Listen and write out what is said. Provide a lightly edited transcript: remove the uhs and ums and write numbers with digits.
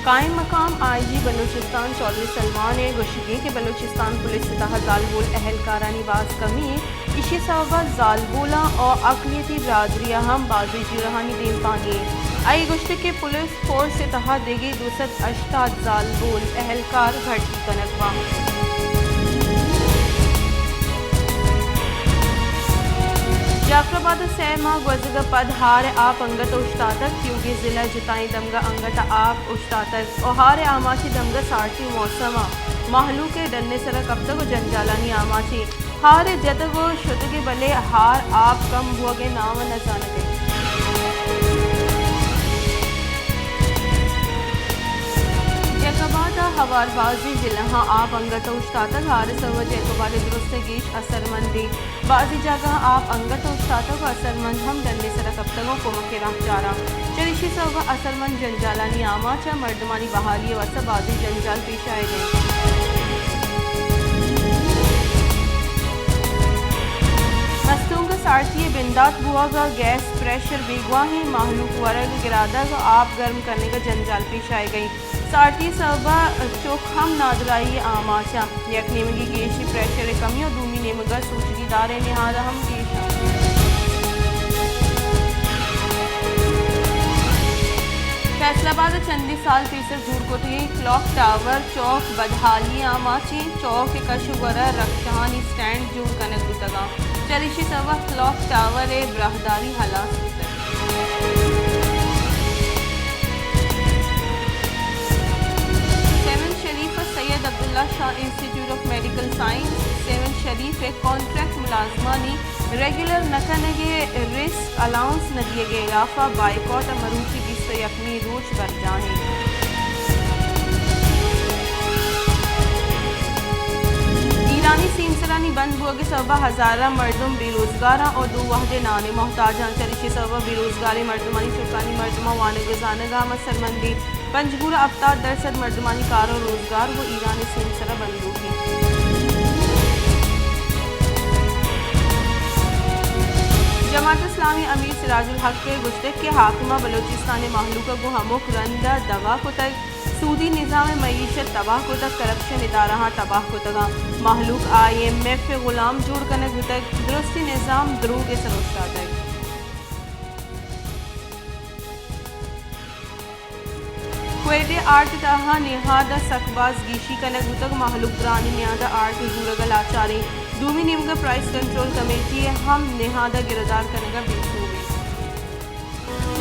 कायम मकाम IG बलूचिस्तान चौधरी सलमान ने गुश्तगी के बलूचिस्तान पुलिस से तहत जालबोल अहलकारा निवास कमी इसी सबब जालबोला और अकलियती बरादरी हम बाजी जिरहानी दिन पानी आई गुश्त के पुलिस फोर्स से तहत देगी 280 जालबोल अहलकार भर्ती कनकवा जाफराबाद सैमा गजग पद हार आप अंगत उश्तातक क्योंकि जिला जिताई दमगा अंगत आप उश्तातक और हार आमाची दमगा सारती मौसमा महलू के डलने सर कब तक जंजालानी आमाची हार जतग शुतगे बले हार आप कम भुगे नाम न जानते जैकबाद हवारबाजी जिला आप अंगत उश्तातक हार सव जैकबाद दुरुस्त गीश असरमंदी बाजी जगह आप अंगत उस्तातक असरमंद हम डलने सर कप्तगों को मके राह चारा चरिशी सब असरमंद जंजालानी आमाचा मर्दमानी बहाली वस बाजी जंजाल पेश आए गए मस्तूंग सारथी बिंदात बुआ का गैस प्रेशर बेगवाही माहलूक वरग गिरादा का आप गर्म करने का जंजाल पेश आए गई सारथी सबा चोखम नादराई आमाचा यक नेमगी गेशी प्रेशर कमी और दूमी नेमगा सूचगीदार निहाद हम गेशा फैसलाबाद चंदी साल फीसद दूर को थी क्लॉक टावर चौक बदहाली आमाची चौक कशुवरा रक्षानी स्टैंड जूर कनक गुतगा चलिशी सवा क्लॉक टावर ए ब्राहदारी हलास Syed Abdullah Shah institute of medical science Sehwan Sharif contract मुलाजमानी रेगुलर नकनगे रिस्क अलाउंस न दिए गए इलाफा बाइकॉट मरूची की से अपनी रोज कर जाएं ईरानी सीमसरानी बंद हुआ के सबा हज़ारा मर्दम बेरोजगार और दो वाहदे नाने मोहताज चलिशी सबा बेरोजगारी मर्दमानी चुकानी मर्दमा वान गुजानगा मसरमंदी पंजगुरा अवतार दरसद मर्दमानी कार और रोजगार वो ईरानी सीमसरा बंद होगी जमात इस्लामी अमीर सिराजुल हक के गुस्तक के हाकिमा बलोचिस्तान महलूका को हमुक रंदा दवा को तक सूदी निज़ाम मईशत तबाह को तक करप्शन इदारा तबाह को तगा महलूक IMF गुलाम जोड़ कनक तक दुरुस्ती निज़ाम द्रोह के सरोस्ता तक क्वेटे आर्ट तहा निहादा सकबाज गीशी कनक तक महलूक ब्रानी निहादा आर्ट जूरगल आचारी दूमी निमगा प्राइस कंट्रोल कमेटी हम निहादा गिरदार कनगा बीस हो गई